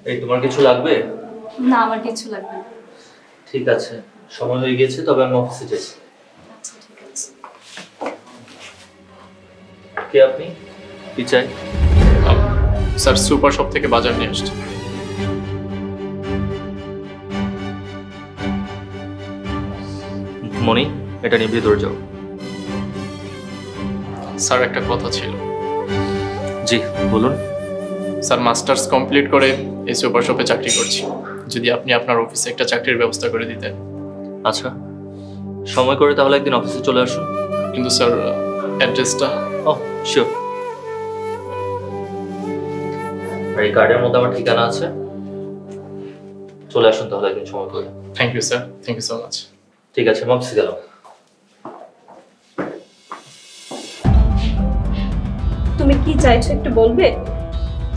এই তোমার কিছু লাগবে? না, আমার কিছু লাগবে না। ঠিক আছে, সময় হয়ে গেছে, তবে আমি অফিসে যাই। আচ্ছা, ঠিক আছে। কে আপনি? কি চাই? স্যার, সুপার শপ থেকে বাজার নিয়ে আসছি। মনি, এটা নিয়ে ভেতরে যাও। স্যার, একটা কথা ছিল। জি বলুন। স্যার, মাস্টার্স কমপ্লিট করে এই সুপার শপে চাকরি করছি। যদি আপনি আপনার অফিসে একটা চাকরির ব্যবস্থা করে দিতেন। আচ্ছা, সময় করে তাহলে একদিন অফিসে চলে আসুন। কিন্তু স্যার, অ্যাড্রেসটা? শিওর। এই কার্ডের মধ্যে আমার ঠিকানা আছে, চলে আসুন তাহলে একদিন সময় করে। Thank you sir, thank you so much. ঠিক আছে, আমি অফিসে গেলাম। তুমি কি চাইছো একটু বলবে?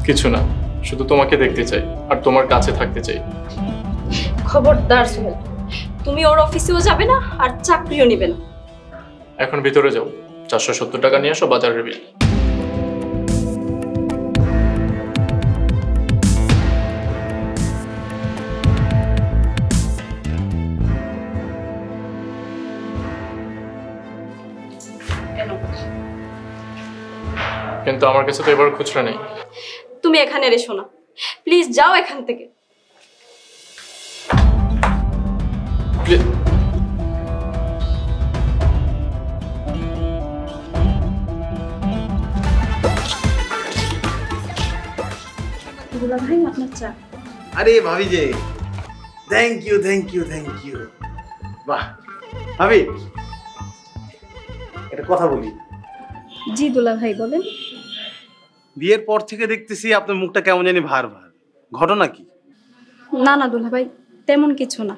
কিছু না, শুধু তোমাকে দেখতে চাই আর তোমার কাছে থাকতে চাই। খবরদার সোহেল, তুমি ওর অফিসেও যাবে না আর চাকরিও নেবে না। এখন ভিতরে যাও, 470 টাকা নিয়ে আসো, বাজারের বিল। কিন্তু আমার কাছে তো এবার খুচরা নেই। তুমি এখানে এসো না, প্লিজ যাও এখান থেকে। দুলা ভাই, আপনার চা। আরে ভাবি যে, thank you thank you thank you. বাহ ভাবি, একটা কথা বলি। জি দুলা ভাই, বলেন। বিয়ের পর থেকে দেখতেছি আপনার মুখটা কেমন জানি ভার ভার, ঘটনা কি? না না দুলা ভাই, তেমন কিছু না,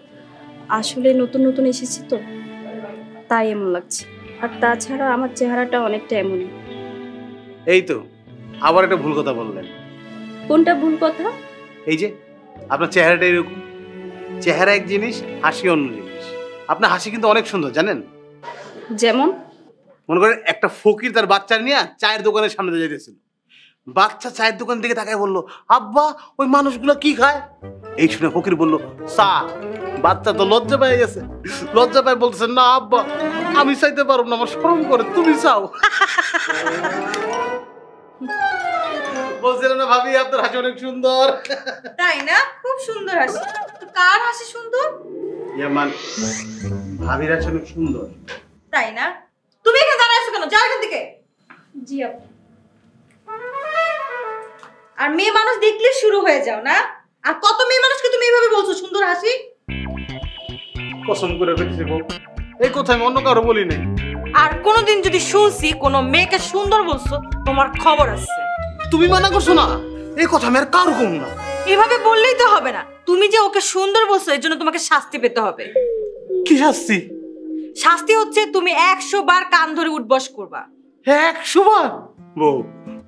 আসলে নতুন নতুন এসেছি তো তাই এমন লাগছে। আর তাছাড়া আমার চেহারাটা অনেকটা এমনই। এই তো আবার একটা ভুল কথা বললেন। কোনটা ভুল কথা? এই যে আপনার চেহারাটা এরকম, চেহারা এক জিনিস, হাসি অন্য জিনিস। আপনার হাসি কিন্তু অনেক সুন্দর, জানেন? যেমন মনে করেন একটা ফকির তার বাচ্চা নিয়ে চায়ের দোকানের সামনে দিয়ে যেতেছিল। বাচ্চা চায়ের দোকান দিকে তাকায় বলল, আব্বা ওই মানুষগুলো কি খায়? এই শুনে ফকির বলল, চা। বাচ্চা তো লজ্জা পেয়ে গেছে, লজ্জা পায় বলতেছে, না আব্বা আমি চাইতে পারবো না, আমার শরম করে, তুমি চাও। বলছিলাম না ভাবি, আপনার হাসি অনেক সুন্দর। তাই না? খুব সুন্দর হাসি। তো কার হাসি সুন্দর? ইয়ামান ভাবির হাসি অনেক সুন্দর। তাই না? তুমি এখানে দাঁড়ায় আছো কেন? যাও এখান থেকে। জি আপু। আর মেয়ে মানুষ দেখলে শুরু হয়ে যাও না? আর কত মেয়ে মানুষকে তুমি এইভাবে বলছো সুন্দর হাসি? কসম করে রেখেছি বউ, এই কথা আমি অন্য কারো বলি নাই। আর কোনোদিন যদি শুনছি কোনো মেয়েকে সুন্দর বলছো, তোমার খবর আছে। তুমি মানা করছো না, এই কথা আমি আর কারো কম না। এভাবে বললেই তো হবে না। তুমি যে ওকে সুন্দর বলছো এর জন্য তোমাকে শাস্তি পেতে হবে। কি শাস্তি? শাস্তি হচ্ছে তুমি 100 বার কান ধরে উঠবস করবা। 100 বার? বউ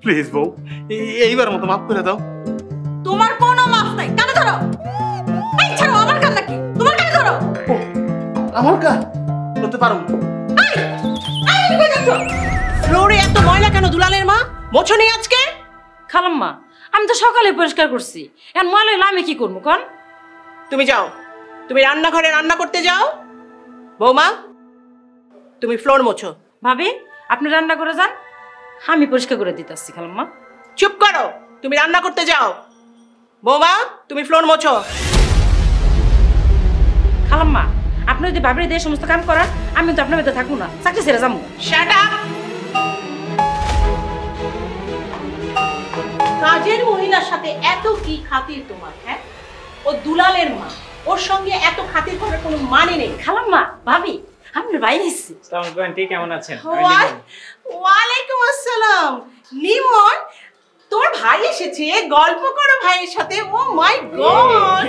প্লিজ বউ, এইবার মতো মাফ করে দাও। তোমার কোনো মাফ নাই, কানে ধরো। এই ছাড়ো, আমার কান নাকি? তোমার কানে ধরো। আমার কান ধরতে পারো না। ফ্লোরে এত ময়লা কেন দুলালের মা? মোছো নেই আজকে? খালাম্মা, আমি তো সকালে পরিষ্কার করছি, এখন ময়লা হইলে আমি কি করবো কন? তুমি যাও, তুমি রান্নাঘরে রান্না করতে যাও। বৌমা, তুমি ফ্লোর মোছো। ভাবি, আপনি রান্না করে যান, আমি পরিষ্কার করে দিতে আসছি। খালাম্মা চুপ করো, তুমি রান্না করতে যাও। বৌমা, তুমি ফ্লোর মোছো। খালাম্মা, আপনি যদি ভাবির দিয়ে সমস্ত কাম করান, আমি তো আপনার ভিতরে থাকবো না, চাকরি ছেড়ে যাবো। Shut up. কাজের মহিলার সাথে এত কি খাতির তোমার? হ্যাঁ, ও দুলালের মা, ওর সঙ্গে এত খাতির করার কোনো মানে নেই। খালাম্মা, ভাবি, আমি ভাই নিচ্ছি। কেমন আছেন? ওয়ালাইকুম আসসালাম। লিমন, তোর ভাই এসেছে, গল্প করো ভাইয়ের সাথে। ও মাই গড,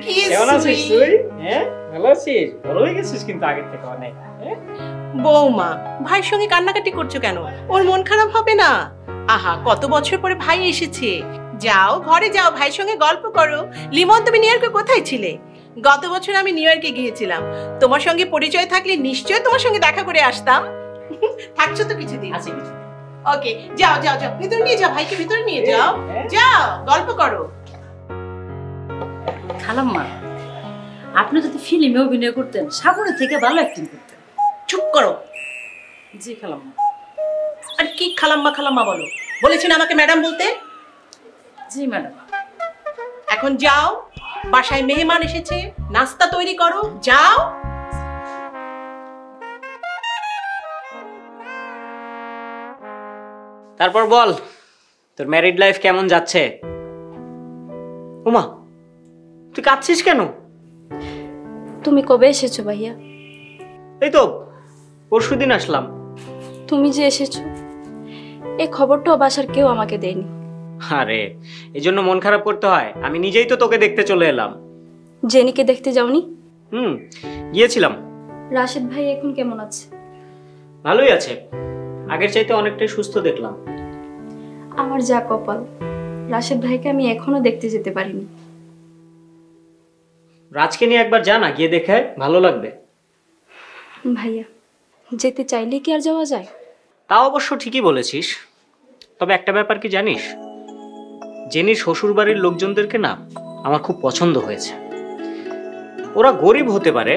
কি কেমন আছিস সুইট। তুই? হ্যাঁ, ভালো আছিস? ভালো হয়ে গেছিস কিন্তু আগের থেকে অনেক। বৌমা, ভাইয়ের সঙ্গে কান্নাকাটি করছো কেন? ওর মন খারাপ হবে না? আহা, কত বছর পরে ভাই এসেছে। যাও ঘরে যাও, ভাইয়ের সঙ্গে গল্প করো। লিমন, তুমি নিউ ইয়র্কে কোথায় ছিলে? গত বছর আমি নিউ ইয়র্কে গিয়েছিলাম। তোমার সঙ্গে পরিচয় থাকলে নিশ্চয় তোমার সঙ্গে দেখা করে আসতাম। থাকছো তো কিছুদিন? আছি কিছু। ওকে, যাও যাও যাও, ভিতরে নিয়ে যাও, ভাইকে ভিতরে নিয়ে যাও। যাও গল্প করো। খালাম্মা, আপনি যদি ফিল্মে অভিনয় করতেন সাগরের থেকে ভালো অ্যাক্টিং করতেন। চুপ করো। জি খালাম্মা। আর কি খালাম্মা খালাম্মা বলো? বলেছি না আমাকে ম্যাডাম বলতে? জি ম্যাডাম। এখন যাও, বাসায় মেহমান এসেছে, নাস্তা তৈরি করো, যাও। তারপর বল, তোর ম্যারিড লাইফ কেমন যাচ্ছে? উমা, তুই কাঁদছিস কেন? তুমি কবে এসেছো ভাইয়া? এই তো পরশুদিন আসলাম। তুমি যে এসেছো এই খবরটাও বাসার কেউ আমাকে দেয়নি। আরে এই জন্য মন খারাপ করতে হয়? আমি নিজেই তো তোকে দেখতে চলে এলাম। জেনিকে দেখতে যাওনি? গিয়েছিলাম। রাশেদ ভাই এখন কেমন আছে? ভালোই আছে, আগের চাইতে অনেকটাই সুস্থ দেখলাম। আমার যা কপাল, রাশেদ ভাইকে আমি এখনো দেখতে যেতে পারিনি। রাজকে নিয়ে একবার যা না, গিয়ে দেখে ভালো লাগবে। ভাইয়া, যেতে চাইলে কি আর যাওয়া যায়? তাও অবশ্য ঠিকই বলেছিস, তবে একটা ব্যাপার কি জানিস, জেনির শ্বশুর বাড়ির লোকজনদেরকে না আমার খুব পছন্দ হয়েছে। ওরা গরিব হতে পারে,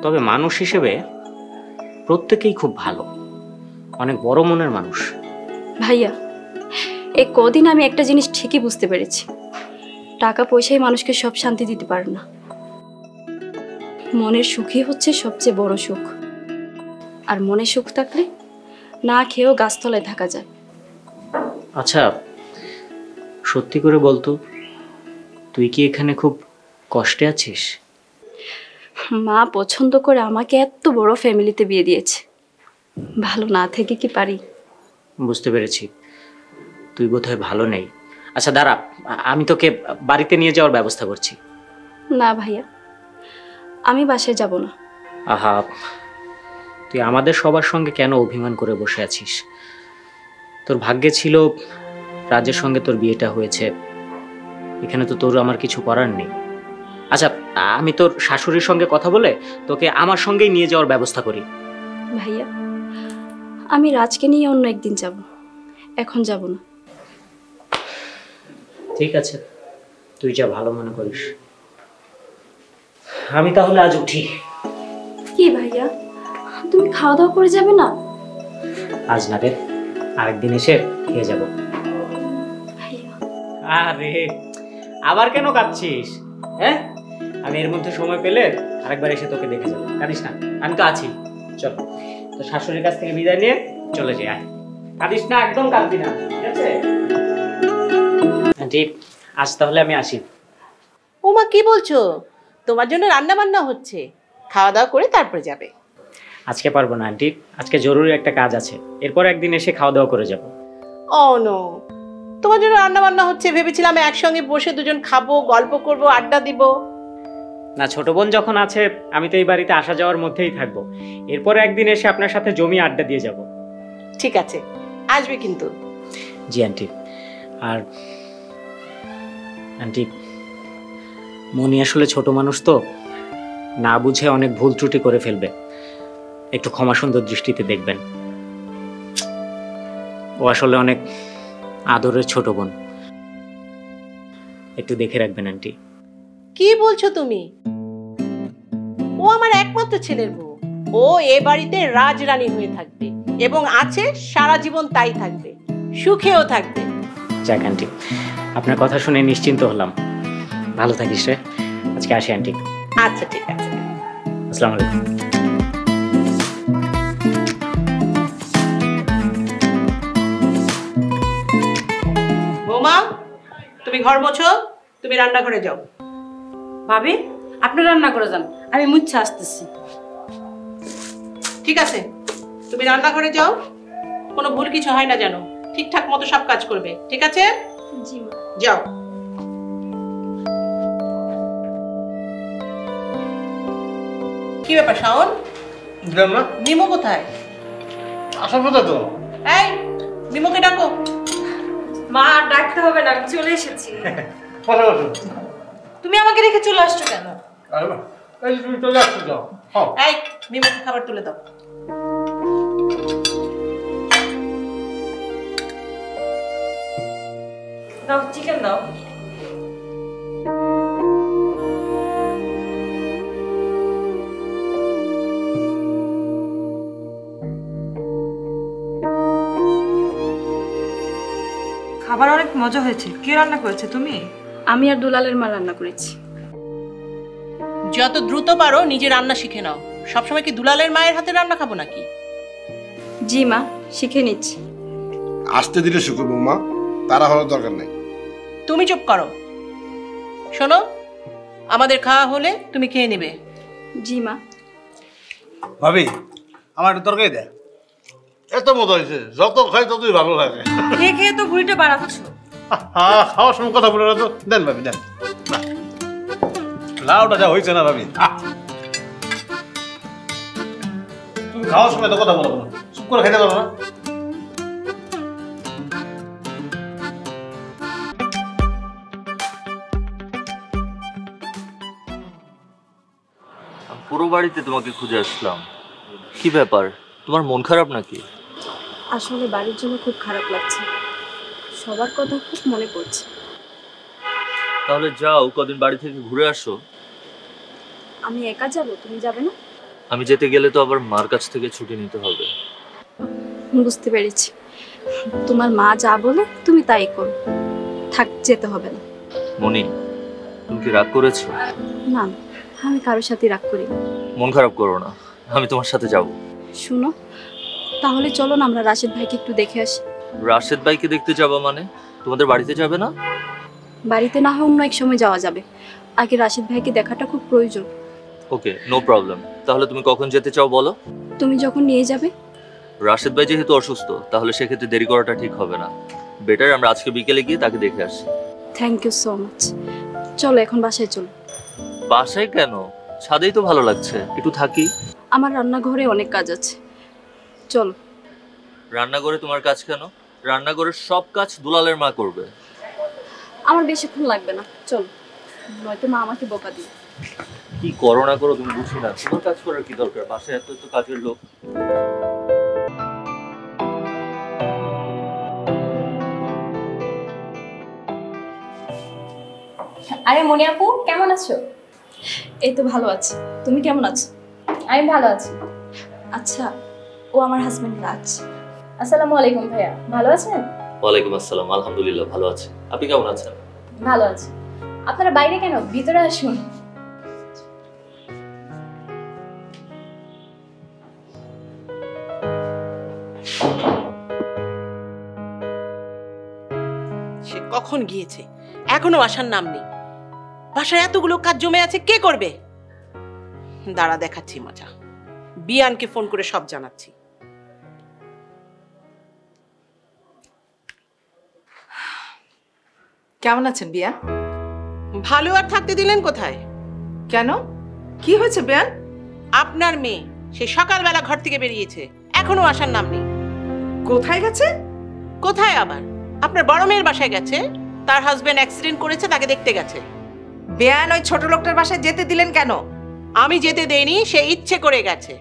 তবে মানুষ হিসেবে প্রত্যেকেই খুব ভালো, অনেক বড় মনের মানুষ। ভাইয়া, এই কদিন আমি একটা জিনিস ঠিকই বুঝতে পেরেছি, টাকা পয়সাই মানুষকে সব শান্তি দিতে পারে না। মনের সুখই হচ্ছে সবচেয়ে বড় সুখ। আর মনে সুখ থাকলে না খেয়েও গাছতলায় থাকা যায়। আচ্ছা, সত্যি করে বলতো, তুই কি এখানে খুব কষ্টে আছিস? মা পছন্দ করে আমাকে এত বড় ফ্যামিলিতে বিয়ে দিয়েছে, ভালো না থেকে কি পারি? বুঝতে পেরেছি, তুই বোধহয় ভালো নেই। আচ্ছা দাঁড়া, আমি তোকে বাড়িতে নিয়ে যাওয়ার ব্যবস্থা করছি। না ভাইয়া, আমি বাসায় যাব না। আহা, তুই আমাদের সবার সঙ্গে কেন অভিমান করে বসে আছিস? তোর ভাগ্যে ছিল রাজের সঙ্গে তোর বিয়েটা হয়েছে, এখানে তো তোর আমার কিছু করার নেই। আচ্ছা, আমি তোর শাশুড়ির সঙ্গে কথা বলে তোকে আমার সঙ্গেই নিয়ে যাওয়ার ব্যবস্থা করি। ভাইয়া, আমি রাজকে নিয়ে অন্য একদিন যাব, এখন যাব না। ঠিক আছে, তুই যা ভালো মনে করিস। আমি তাহলে আজ উঠি। কি ভাইয়া, তুমি খাওয়া দাওয়া করে যাবে না? আজ না রে, আরেকদিন এসে খেয়ে যাব। ভাইয়া, আরে আবার কেন কাঁদছিস? হ্যাঁ, আমি এর মধ্যে সময় পেলে আরেকবার এসে তোকে দেখে যাবো, কাঁদিস না, আমি তো আছি। চল, তো শাশুড়ির কাছ থেকে বিদায় নিয়ে চলে যাই। আয়, কাঁদিস না, একদম কাঁদবি না, ঠিক আছে? আন্টি, আজ তাহলে আমি আসি। ওমা, কি বলছো? তোমার জন্য রান্না বান্না হচ্ছে, খাওয়া দাওয়া করে তারপরে যাবে। আজকে পারবো না আন্টি, আজকে জরুরি একটা কাজ আছে, এরপর একদিন এসে খাওয়া দাওয়া করে যাব। ও নো, তোমার জন্য রান্না বান্না হচ্ছে ভেবেছিলাম একসঙ্গে বসে দুজন খাবো, গল্প করব, আড্ডা দিব। না, ছোট বোন যখন আছে আমি তো এই বাড়িতে আসা যাওয়ার মধ্যেই থাকবো, এরপর একদিন এসে আপনার সাথে জমি আড্ডা দিয়ে যাব। ঠিক আছে, আসবে কিন্তু। জি আন্টি। আর আন্টি, মনি আসলে ছোট মানুষ তো, না বুঝে অনেক ভুল ত্রুটি করে ফেলবে, একটু ক্ষমা সুন্দর দৃষ্টিতে দেখবেন। ও আসলে অনেক আদরের ছোট বোন, একটু দেখে রাখবেন আন্টি। কি বলছো তুমি? ও আমার একমাত্র ছেলের বউ, ও এ বাড়িতে রাজরানী হয়ে থাকবে এবং আছে সারা জীবন, তাই থাকবে, সুখেও থাকবে। যাক আন্টি, আপনার কথা শুনে নিশ্চিন্ত হলাম। ভালো থাকিস রে, আজকে আসি আন্টি। আচ্ছা ঠিক আছে। আসসালামু আলাইকুম। বৌমা, তুমি ঘর মোছো, তুমি রান্নাঘরে যাও। ভাবি, আপনি রান্না করে যান, আমি মুচ্ছা আসতেছি। ঠিক আছে, তুমি রান্নাঘরে যাও, কোনো ভুল কিছু হয় না জানো, ঠিকঠাক মতো সব কাজ করবে, ঠিক আছে? জি মা। যাও। কি ব্যাপার শাওন, মিমো কোথায়? আসার কথা তো। এই, মিমোকে ডাকো। মা, ডাকতে হবে না, আমি চলে এসেছি। বসো বসো। তুমি আমাকে রেখে চলে আসছো কেন? আরে বাহ, এই যে তুমি চলে আসছো, যাও। হ্যাঁ, এই, মিমোকে খাবার তুলে দাও। দাও, চিকেন দাও। খাবার অনেক মজা হয়েছে। কে রান্না করেছে, তুমি? আমি আর দুলালের মা রান্না করেছি। যত দ্রুত পারো নিজে রান্না শিখে নাও। সবসময় কি দুলালের মায়ের হাতে রান্না খাবো নাকি? জি মা, শিখে নিচ্ছি। আসতে দিলে শুকুর বৌমা, তারা হওয়ার দরকার নেই। তুমি চুপ করো। শোনো, আমাদের খাওয়া হলে তুমি খেয়ে নেবে। জি মা। ভাবি আমার একটু তরকারি দেয়। এত মজা হয়েছে, যত খাই ততই ভালো লাগে। খেয়ে খেয়ে তো ভুঁড়িটা বাড়াচ্ছ। হ্যাঁ, খাওয়ার সময় কথা বলে না তো। দেন ভাবি দেন। লাউটা যা হয়েছে না ভাবি, তুমি খাওয়ার সময় তো কথা বলো না, চুপ করে খেতে পারো না। পুরো বাড়িতে তোমাকে খুঁজে আসলাম, কি ব্যাপার? তোমার মন খারাপ নাকি? আসলে বাড়ির জন্য খুব খারাপ লাগছে, সবার কথা খুব মনে পড়ছে। তাহলে যাও, কদিন বাড়ি থেকে ঘুরে আসো। আমি একা যাব, তুমি যাবে না? আমি যেতে গেলে তো আবার মার কাছ থেকে ছুটি নিতে হবে। বুঝতে পেরেছি, তোমার মা যা বলে তুমি তাই করো। থাক, যেতে হবে না। মনি, তুমি কি রাগ করেছো? না, আমি কারোর সাথে রাগ করি না। মন খারাপ করো না, আমি তোমার সাথে যাব। শুনো, তাহলে চলো না আমরা রাশেদ ভাইকে একটু দেখে আসি। রাশেদ ভাইকে দেখতে যাবা মানে? তোমাদের বাড়িতে যাবে না? বাড়িতে না হয় অন্য এক সময় যাওয়া যাবে, আগে রাশেদ ভাইকে দেখাটা খুব প্রয়োজন। ওকে, নো প্রবলেম। তাহলে তুমি কখন যেতে চাও বলো? তুমি যখন নিয়ে যাবে। রাশেদ ভাই যেহেতু অসুস্থ, তাহলে সেক্ষেত্রে দেরি করাটা ঠিক হবে না। বেটার আমরা আজকে বিকেলে গিয়ে তাকে দেখে আসি। Thank you so much. চলো এখন বাসায় চলো। বাসায় কেন? ছাদেই তো ভালো লাগছে, একটু থাকি। আমার রান্নাঘরে অনেক কাজ আছে, চলো। রান্নাঘরে তোমার কাজ কেন? রান্নাঘরের সব কাজ দুলালের মা করবে। আমার বেশিক্ষণ লাগবে না, চলো, নয়তো মা আমাকে বকা দিবে। কি করো না করো তুমি বুঝি না, তোমার কাজ করার কি দরকার? বাসায় এত এত কাজের লোক। আরে মনি আপু, কেমন আছো? এই তো ভালো আছি, তুমি কেমন আছো? আমি ভালো আছি। আচ্ছা, ও আমার হাজবেন্ড রাজ। আসসালামু আলাইকুম ভাইয়া, ভালো আছেন? ওয়ালাইকুম আসসালাম, আলহামদুলিল্লাহ ভালো আছি। আপনি কেমন আছেন? ভালো আছি। আপনারা বাইরে কেন, ভিতরে আসুন। সে কখন গিয়েছে, এখনো আসার নাম নেই। বাসায় এতগুলো কাজ জমে আছে, কে করবে? দাঁড়া, দেখাচ্ছি মজা। বিয়ানকে ফোন করে সব জানাচ্ছি। কেমন আছেন বিয়ান? ভালো আর থাকতে দিলেন কোথায়? কেন, কি হয়েছে বিয়ান? আপনার মেয়ে সে সকালবেলা ঘর থেকে বেরিয়েছে, এখনো আসার নাম নেই। কোথায় গেছে? কোথায় আবার? আপনার বড় মেয়ের বাসায় গেছে, তার হাজবেন্ড অ্যাক্সিডেন্ট করেছে, তাকে দেখতে গেছে। বিয়ান, ওই ছোট লোকটার বাসায় যেতে দিলেন কেন? আমি যেতে দেইনি, সে ইচ্ছে করে গেছে।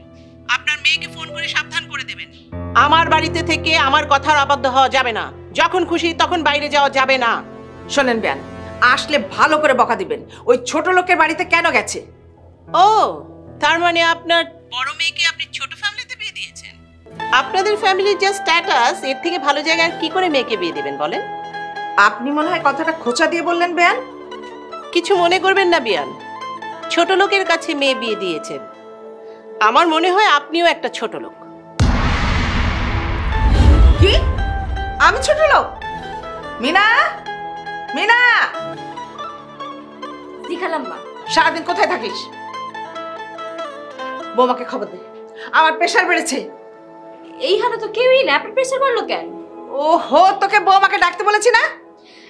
আপনার মেয়েকে ফোন করে সাবধান করে দেবেন, আমার বাড়িতে থেকে আমার কথার অবাধ্য হওয়া যাবে না। যখন খুশি তখন বাইরে যাওয়া যাবে না। শোনেন বিয়ান, আসলে ভালো করে বকা দিবেন। ওই ছোট লোকের বাড়িতে কেন গেছে? ও, তার মানে আপনার বড় মেয়েকে আপনি ছোট ফ্যামিলিতে বিয়ে দিয়েছেন? আপনাদের ফ্যামিলির যে স্ট্যাটাস, এর থেকে ভালো জায়গায় কি করে মেয়েকে বিয়ে দিবেন বলেন? আপনি মনে হয় কথাটা খোঁচা দিয়ে বললেন বিয়ান। কিছু মনে করবেন না বিয়ান, ছোট লোকের কাছে মেয়ে বিয়ে দিয়েছেন। আমার মনে হয় আপনিও একটা ছোট লোক। কি? আমি ছোট লোক? মিনা, মিনা, দেখালাম মা। সারাদিন কোথায় থাকিস? বৌমাকে খবর দে, আমার প্রেশার বেড়েছে। এই হালে তো কেউই না, আপনার প্রেশার বাড়লো কেন? ওহো, তোকে বৌমাকে ডাকতে বলেছি না?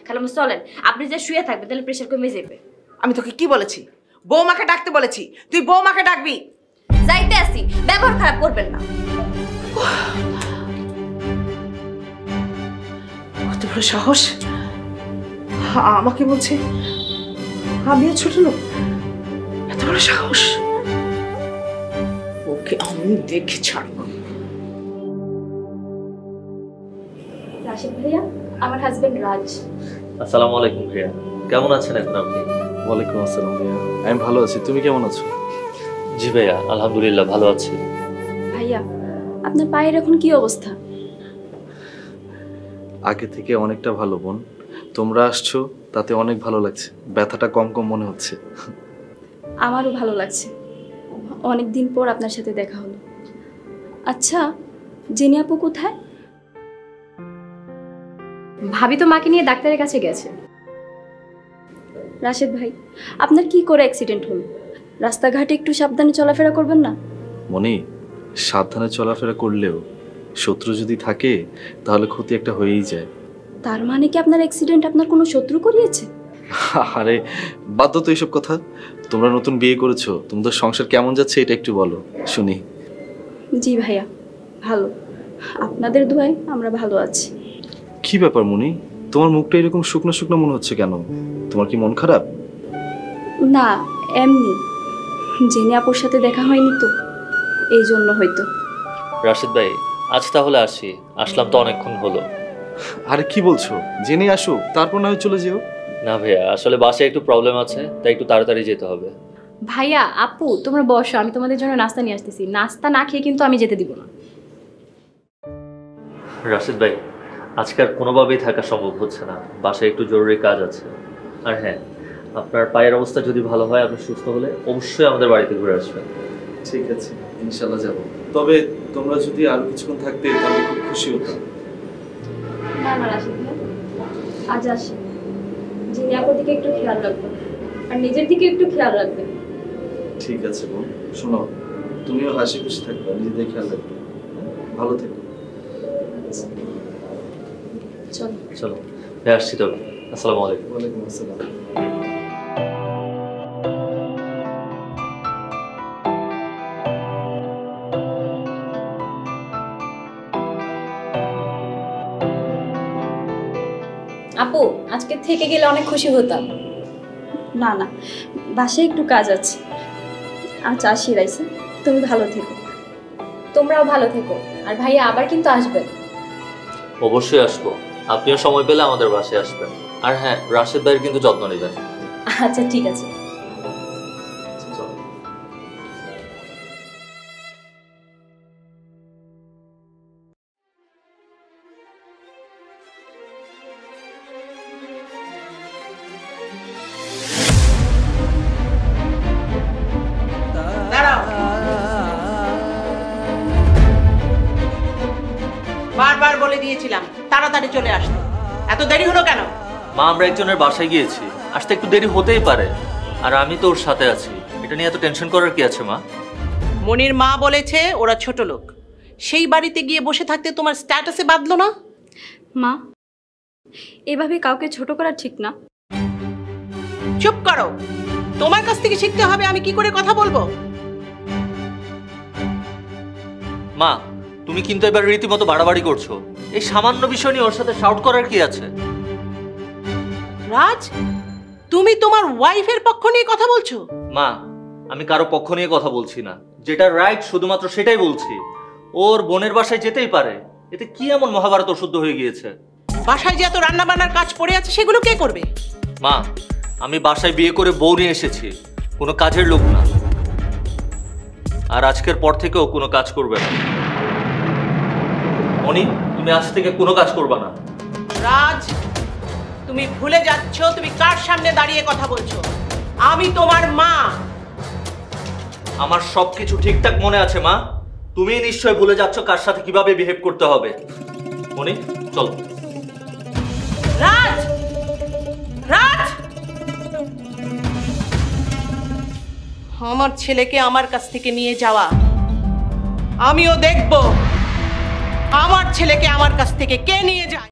খালাম্মা চলেন, আপনি যে শুয়ে থাকবেন তাহলে প্রেশার কমে যাবে। আমি তোকে কি বলেছি? বৌমাকে ডাকতে বলেছি, তুই বৌমাকে ডাকবি। যাইতে আসি, ব্যবহার খারাপ করবেন না। কত বড় সাহস, আমাকে বলছে আমিও ছোট লোক। এত বড় সাহস, ওকে আমি দেখে ছাড়বো। রাশেদ ভাইয়া, আমার হাজবেন্ড রাজ। আসসালামু আলাইকুম ভাইয়া, কেমন আছেন এখন আপনি? ওয়ালাইকুম আসসালাম ভাইয়া, আমি ভালো আছি, তুমি কেমন আছো? জি ভাইয়া, আলহামদুলিল্লাহ ভালো আছি। ভাইয়া, আপনার পায়ের এখন কি অবস্থা? আগে থেকে অনেকটা ভালো বোন। তোমরা আসছো তাতে অনেক ভালো লাগছে, ব্যথাটা কম কম মনে হচ্ছে। আমারও ভালো লাগছে, অনেক দিন পর আপনার সাথে দেখা হলো। আচ্ছা, জেনি আপু কোথায়? ভাবি তো মাকে নিয়ে ডাক্তারের কাছে গেছে। রাশেদ ভাই, আপনার কি করে অ্যাক্সিডেন্ট হলো? রাস্তাঘাটে একটু সাবধানে চলাফেরা করবেন না? মনি, সাবধানে চলাফেরা করলেও শত্রু যদি থাকে তাহলে ক্ষতি একটা হয়েই যায়। তার মানে কি আপনার অ্যাক্সিডেন্ট আপনার কোনো শত্রু করিয়েছে? আরে বাদ দাও তো এইসব কথা। তোমরা নতুন বিয়ে করেছো, তোমাদের সংসার কেমন যাচ্ছে এটা একটু বলো শুনি। জি ভাইয়া, ভালো, আপনাদের দোয়ায় আমরা ভালো আছি। কি ব্যাপার মনি, তোমার মুখটা এরকম শুকনো শুকনো মনে হচ্ছে কেন? তোমার কি মন খারাপ? না, এমনি জেনি আপুর সাথে দেখা হয়নি তো, এই জন্য হয়তো। রাশেদ ভাই, আজ তাহলে আসি, আসলাম তো অনেকক্ষণ হলো। আরে কি বলছো, জেনে আসো তারপর না হয় চলে যেও। না ভাইয়া, আসলে বাসায় একটু প্রবলেম আছে, তাই একটু তাড়াতাড়ি যেতে হবে। ভাইয়া আপু তোমরা বসো, আমি তোমাদের জন্য নাস্তা নিয়ে আসতেছি। নাস্তা না খেয়ে কিন্তু আমি যেতে দিব না। রাশেদ ভাই, আজকাল কোনোভাবেই থাকা সম্ভব হচ্ছে না, বাসায় একটু জরুরি কাজ আছে। আর হ্যাঁ, আপনার পায়ের অবস্থা যদি ভালো হয়, আপনি সুস্থ হলে অবশ্যই আমাদের বাড়িতে ঘুরে আসবেন। ঠিক আছে, ইনশাল্লাহ যাব। তবে তোমরা যদি আরো কিছুক্ষণ থাকতে তাহলে খুব খুশি হতাম। না না রাশেদ ভাই, আজ আসি। জেনি আপুর দিকে একটু খেয়াল রাখবেন, আর নিজের দিকে একটু খেয়াল রাখবেন। ঠিক আছে বোন, শোনো, তুমিও হাসি খুশি থাকবে, নিজেদের খেয়াল রাখবে, ভালো থেকো। চলো চলো ভাই, আসছি তবে। আসসালামু আলাইকুম। ওয়ালাইকুম আসসালাম। আপু আজকে থেকে গেলে অনেক খুশি হতাম। না না, বাসায় একটু কাজ আছে। আচ্ছা আসি রাইসা, তুমি ভালো থেকো। তোমরাও ভালো থেকো, আর ভাইয়া আবার কিন্তু আসবেন। অবশ্যই আসবো, আপনিও সময় পেলে আমাদের বাসায় আসবেন। আর হ্যাঁ, রাশেদ ভাইয়ের কিন্তু যত্ন নেবেন। আচ্ছা ঠিক আছে। দাঁড়াও, বারবার বলে দিয়েছিলাম তাড়াতাড়ি চলে আসতে, এত দেরি হলো কেন? মা, আমরা একজনের বাসায় গিয়েছি, আসতে একটু দেরি হতেই পারে। আর আমি তো ওর সাথে আছি, এটা নিয়ে এত টেনশন করার কি আছে মা? মনির মা বলেছে ওরা ছোট লোক, সেই বাড়িতে গিয়ে বসে থাকতে তোমার স্ট্যাটাসে বাঁধলো না? মা, এভাবে কাউকে ছোট করা ঠিক না। চুপ করো, তোমার কাছ থেকে শিখতে হবে আমি কি করে কথা বলবো। মা, তুমি কিন্তু এবার রীতিমতো বাড়াবাড়ি করছো। এই সামান্য বিষয় নিয়ে ওর সাথে শাউট করার কি আছে? রাজ, তুমি তোমার ওয়াইফের পক্ষ নিয়ে কথা বলছো? মা, আমি কারো পক্ষ নিয়ে কথা বলছি না, যেটা রাইট শুধুমাত্র সেটাই বলছি। ওর বোনের বাসায় যেতেই পারে, এতে কি এমন মহাভারত অশুদ্ধ হয়ে গিয়েছে? বাসায় যে এত রান্না বান্নার কাজ পড়ে আছে সেগুলো কে করবে? মা, আমি বাসায় বিয়ে করে বউ নিয়ে এসেছি, কোনো কাজের লোক না। আর আজকের পর থেকেও কোনো কাজ করবে না। মনি, তুমি আজ থেকে কোনো কাজ করবে না। রাজ, তুমি ভুলে যাচ্ছ তুমি কার সামনে দাঁড়িয়ে কথা বলছো। আমি তোমার মা। আমার সবকিছু ঠিকঠাক মনে আছে মা, তুমি নিশ্চয় ভুলে যাচ্ছ কার সাথে কিভাবে বিহেভ করতে হবে। মনি, চলো। রাজ, রাজ, আমার ছেলেকে আমার কাছ থেকে নিয়ে যাওয়া আমিও দেখব। আমার ছেলেকে আমার কাছ থেকে কে নিয়ে যায়।